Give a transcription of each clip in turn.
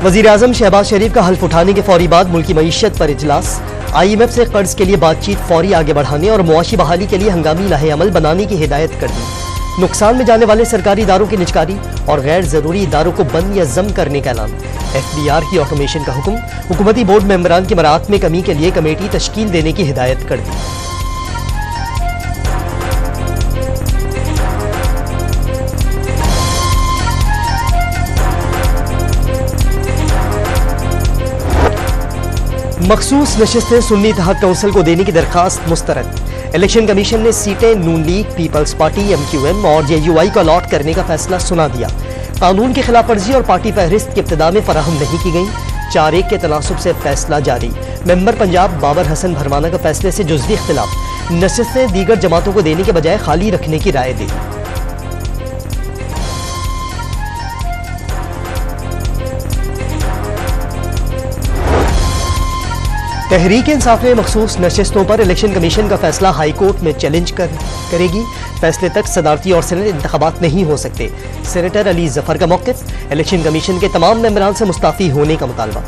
वज़ीर-ए-आज़म शहबाज शरीफ का हल्फ उठाने के फौरी बाद मुल्की मईशत पर इजलास। IMF से कर्ज के लिए बातचीत फौरी आगे बढ़ाने और मुआशी बहाली के लिए हंगामी लाहे अमल बनाने की हिदायत कर दी। नुकसान में जाने वाले सरकारी इदारों की निजकारी और गैर जरूरी इदारों को बंद या जम करने का ऐलान। FBR की ऑटोमेशन का हुक्म। हुकूमती बोर्ड मेंबरान की मराहत में कमी के लिए कमेटी तश्कील देने की हिदायत कर दी। मखसूस नशिस्तें सुन्नी इत्तेहाद काउंसिल को देने की दरखास्त मुस्तरद। इलेक्शन कमीशन ने सीटें नून लीग, पीपल्स पार्टी, MQM और JUI को अलॉट करने का फैसला सुना दिया। कानून की खिलाफ वर्जी और पार्टी फहरिस्त की इब्तिदा में फराहम नहीं की गई। 4-1 के तनासुब से फैसला जारी। मेंबर पंजाब बाबर हसन भरमाना का फैसले से जुज़वी इख्तिलाफ। नशिस्तें दीगर जमातों को देने के बजाय खाली रखने की राय दी। तहरीक इंसाफ में मखसूस नशिस्तों पर इलेक्शन कमीशन का फैसला हाई कोर्ट में चैलेंज करेगी। फैसले तक सदारती और सेनेट इंतखाबात नहीं हो सकते। सेनेटर अली जफर का मौक़िफ़। इलेक्शन कमीशन के तमाम मेंबरान से मुस्ताफ़ी होने का मुतालबा।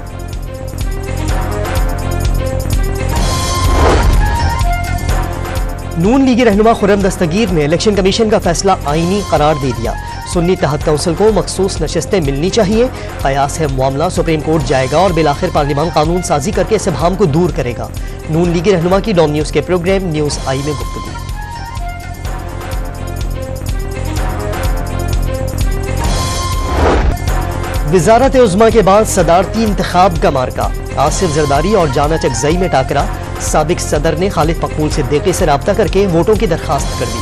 नून लीगी रहनुमा खुर्रम दस्तगीर ने इलेक्शन कमीशन का फैसला आईनी करार दे दिया। सुन्नी इत्तेहाद काउंसिल को मखसूस नशिस्तें मिलनी चाहिए। कयास है मामला सुप्रीम कोर्ट जाएगा और बिलाखिर पार्लियामान कानून साजी करके इस इब्हाम को दूर करेगा। नून लीगी रहनुमा की डॉन न्यूज़ के प्रोग्राम न्यूज़ आई में गुफ्तगू। वज़ारत उज़्मा के बाद सदारती इंतखाब का मार्का। आसिफ जरदारी और जाना चकजई में टाकरा। साबिक सदर ने खालिद मकबूल सिद्दीकी से रब्ता करके वोटों की दरखास्त कर दी।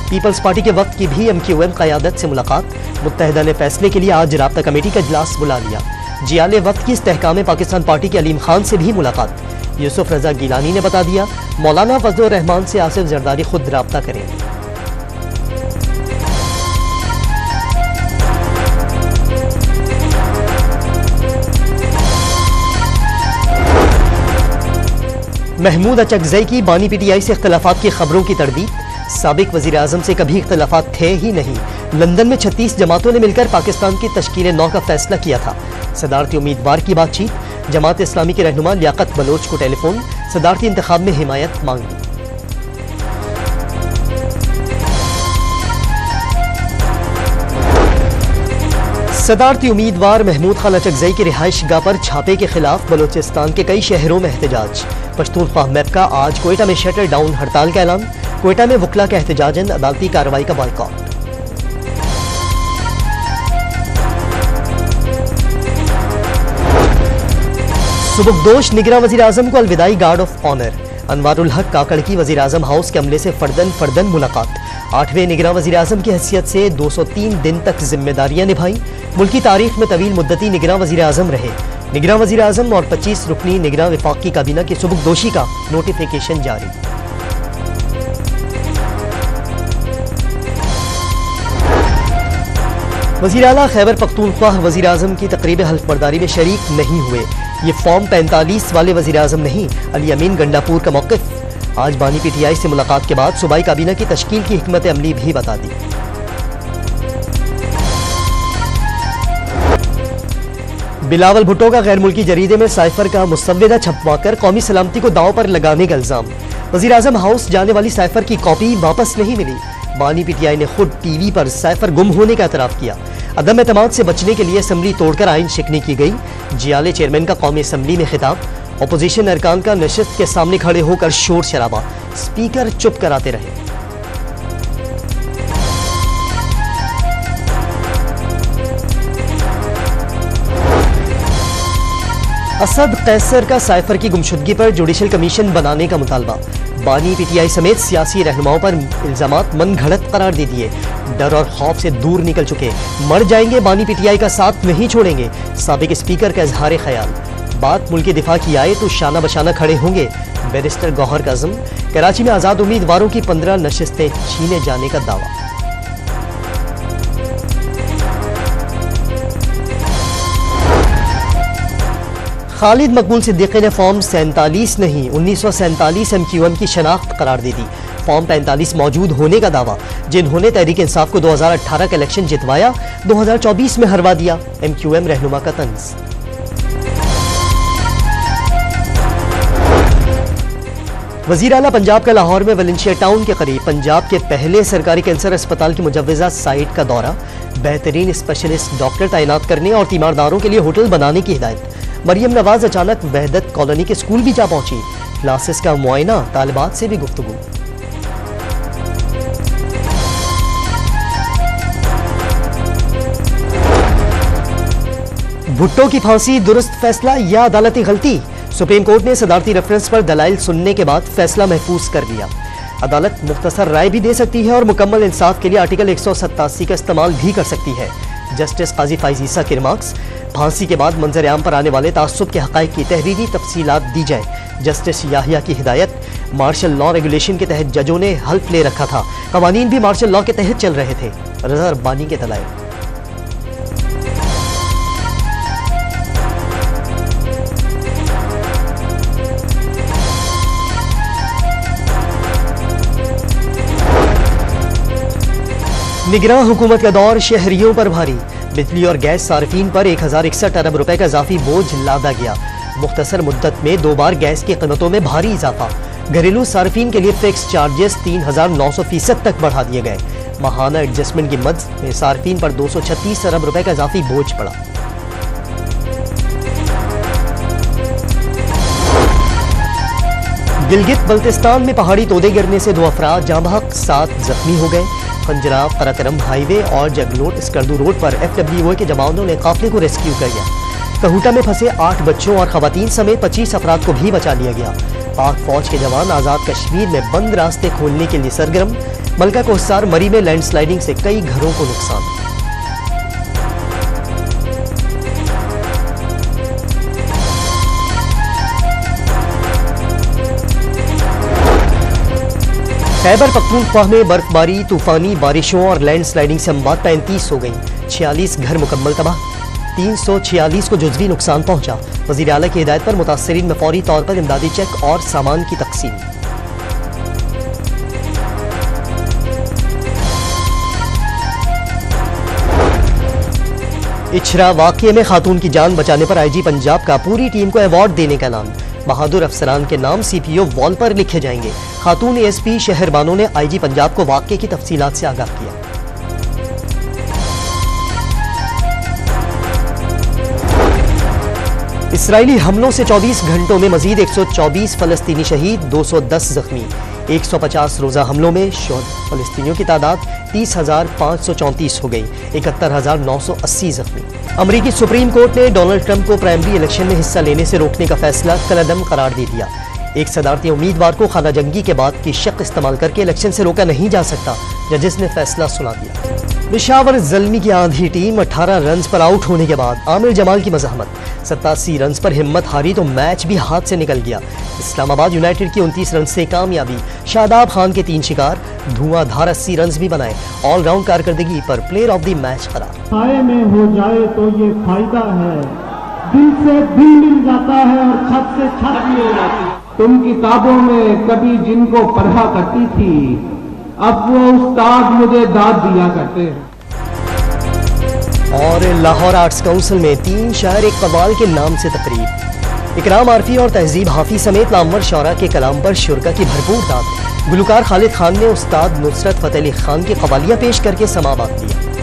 पीपल्स पार्टी के वक्त की भी MQM क़यादत से मुलाकात। मुत्तहिदा ने फैसले के लिए आज राब्ता कमेटी का इजलास बुला लिया। जियाले वक्त की इस्तेहकाम पाकिस्तान पार्टी के अलीम खान से भी मुलाकात। यूसुफ रजा गिलानी ने बता दिया मौलाना फजलुर रहमान से आसिफ जरदारी खुद राब्ता करेंगे। महमूद अचकजई की बानी PTI से इख्तिलाफात की खबरों की तरदीद। साबिक वज़ीर-ए-आज़म से कभी इख्तिलाफात थे ही नहीं। लंदन में 36 जमातों ने मिलकर पाकिस्तान की तश्कील नौ का फैसला किया था। सदारती उम्मीदवार की बातचीत। जमात इस्लामी के रहनुमा लियाकत बलोच को टेलीफोन। सदारती इंतखाब में हिमायत मांगी। सदारती उम्मीदवार महमूद खान अचकजई की रिहाइश गाह पर छापे के खिलाफ बलोचिस्तान के कई शहरों में एहतजाज। पश्तूनख्वा मैप का आज कोयटा में शटर डाउन हड़ताल का ऐलान। कोयटा में वकला का एहतजाजन अदालती कार्रवाई का बायकॉट। सुबुकदोश निगरान वज़ीर-ए-आज़म को अलविदाई गार्ड ऑफ ऑनर। अनवारुल हक काकड़ की वज़ीर-ए-आज़म हाउस के अमले से फर्दन मुलाकात। 8वें निगरान वज़ीर-ए-आज़म की हैसियत से 203 दिन तक जिम्मेदारियां निभाई। मुल्की तारीख में तवील मुद्दती निगरान वज़ीर-ए-आज़म रहे। निगरान वज़ीर-ए-आज़म और 25 रुकनी निगरान वफाकी काबीना की सुबुकदोशी का नोटिफिकेशन जारी। वज़ीर आला खैबर पख्तूनख्वा वज़ीर-ए-आज़म की तकरीब हल्फ बर्दारी में शरीक नहीं हुए। ये फॉर्म 45 वाले वज़ीर-ए-आज़म नहीं। अली अमीन गंडापुर का मौक़िफ़। आज बानी PTI से मुलाकात के बाद सूबाई काबीना की तश्कील की हिकमत अमली भी बता दी। बिलावल भुट्टो का गैर मुल्की जरीदे में साइफर का मुसव्वदा छपवाकर कौमी सलामती को दांव पर लगाने का इल्जाम। वज़ीर-ए-आज़म हाउस जाने वाली साइफर की कॉपी वापस नहीं मिली। बानी PTI ने खुद TV पर साइफर गुम होने का एतराफ़ किया। अदम एतमाद से बचने के लिए असम्बली तोड़कर आइन शिकनी की गई। जियाले चेयरमैन का कौमी असम्बली में खिताब। अपोजिशन अरकान का नशिस्त के सामने खड़े होकर शोर शराबा। स्पीकर चुप कराते रहे। असद कैसर का साइफर की गुमशुदगी पर जुडिशल कमीशन बनाने का मुतालबा। बानी PTI समेत सियासी रहनुमाओं पर इल्जामात मन घड़त करार दे दिए। डर और खौफ से दूर निकल चुके। मर जाएंगे, बानी PTI का साथ नहीं छोड़ेंगे। साबिक स्पीकर का इजहार ख्याल। बात मुल्क के दिफा की आए तो शाना बशाना खड़े होंगे। बैरिस्टर गौहर काज़म। कराची में आज़ाद उम्मीदवारों की 15 नशिस्तें छीने जाने का दावा। खालिद मकबूल सिद्दीकी ने फॉर्म 47 नहीं 1947 MQM की शनाख्त करार दे दी। फॉर्म 45 मौजूद होने का दावा। जिन्होंने तहरीक इंसाफ को 2018 का इलेक्शन जितवाया 2024 में हरवा दिया। MQM रहनुमा का तंज। वजीर आला पंजाब का लाहौर में वलेंशिया टाउन के करीब पंजाब के पहले सरकारी कैंसर अस्पताल की मुजव्वजा साइट का दौरा, बेहतरीन स्पेशलिस्ट डॉक्टर तैनात करने और तीमारदारों के लिए होटल बनाने की हिदायत। मरियम नवाज अचानक वहदत कॉलोनी के स्कूल भी जा पहुंची, क्लासेस का मुआयना, तालिबात से भी गुफ्तगू। भुट्टो की फांसी दुरुस्त फैसला या अदालती गलती? सुप्रीम कोर्ट ने सदारती रेफरेंस पर दलाइल सुनने के बाद फैसला महफूज कर लिया। अदालत मुख्तसर राय भी दे सकती है और मुकम्मल इंसाफ के लिए आर्टिकल 187 का इस्तेमाल भी कर सकती है। जस्टिस काजी फाइज ईसा के रिमार्क्स, फांसी के बाद मंजर आम पर आने वाले तासुब के हक़ाइक़ की तहरीरी तफसीलात दी जाए। जस्टिस याहिया की हिदायत, मार्शल लॉ रेगुलेशन के तहत जजों ने हल्फ ले रखा था, कवानीन भी मार्शल लॉ के तहत चल रहे थे। रज़ा रब्बानी के दलाइल। निगरां हुकूमत का दौर शहरियों पर भारी, बिजली और गैस सार्फिन पर 1061 अरब रुपए का इजाफी बोझ लादा गया। मुख्तसर मुद्दत में 2 बार गैस की कीमतों में भारी इजाफा। घरेलू सार्फिन के लिए फिक्स चार्जेस 3900% तक बढ़ा दिए गए। माहाना एडजस्टमेंट की मद में सार्फिन पर 236 अरब रुपए का इजाफी बोझ पड़ा। गिलगित बल्तिस्तान में पहाड़ी तोदे गिरने से 2 अफराद जाँ बहक, 7 जख्मी हो गए। पंजराब कराकरम हाईवे और जगलोट स्कर्दू रोड पर FWA के जवानों ने काफिले को रेस्क्यू कर लिया। कहूटा में फंसे 8 बच्चों और खवातीन समेत 25 अफराद को भी बचा लिया गया। पाक फौज के जवान आजाद कश्मीर में बंद रास्ते खोलने के लिए सरगर्म। मलका कोहसार मरी में लैंडस्लाइडिंग से कई घरों को नुकसान। खैबर पख्तूनख्वा में बर्फबारी, तूफानी बारिशों और लैंडस्लाइडिंग से अमवात 35 हो गई। 46 घर मुकम्मल तबाह, 346 को जुज़वी नुकसान पहुंचा। वज़ीर आला की हिदायत पर मुतासरीन में फौरी तौर पर इमदादी चेक और सामान की तकसीम। इछरा वाक़ये में खातून की जान बचाने पर IG पंजाब का पूरी टीम को अवार्ड देने का ऐलान। बहादुर अफसरान के नाम CPO वॉल पर लिखे जाएंगे। खातून ASP शहरबानों ने IG पंजाब को वाक़ये की तफसीलात से आगाह किया। इसराइली हमलों से 24 घंटों में मजीद 124 फलस्तीनी शहीद, 210 जख्मी। 150 रोजा हमलों में फलस्तीनियों की तादाद 30,534 हो गई, 71,980 जख्मी। अमरीकी सुप्रीम कोर्ट ने डोनाल्ड ट्रंप को प्राइमरी इलेक्शन में हिस्सा लेने से रोकने का फैसला कलअदम करार दे दिया। एक सदारती उम्मीदवार को खाना जंगी के बाद की शक इस्तेमाल करके इलेक्शन से रोका नहीं जा सकता, जजेस ने फैसला सुना दिया। पेशावर ज़ल्मी की आंधी टीम 18 रन पर आउट होने के बाद आमिर जमाल की मज़ाहमत। 87 रन पर हिम्मत हारी तो मैच भी हाथ से निकल गया। इस्लामाबाद यूनाइटेड की 29 रन से कामयाबी। शादाब खान के 3 शिकार, धुआंधार 80 रन भी बनाए। ऑलराउंड कारकर्दगी पर प्लेयर ऑफ द मैच करार। खाए में हो जाए तो ये फायदा है, दिल से दिल मिल जाता है और छत से छत मिल जाती है। तुम किताबों में कभी जिनको पढ़ा करती थी, अब वो उस्ताद मुझे दाद दिया करते हैं। और लाहौर आर्ट्स काउंसिल में 3 शायर एक कव्वाल के नाम से तकरीब। इकराम आरफी और तहजीब हाफी समेत नामवर शौरा के कलाम पर शुरका की भरपूर दाद। गुलकार खालिद खान ने उस्ताद नुसरत फतेह अली खान की कव्वालियां पेश करके समाअत दिया।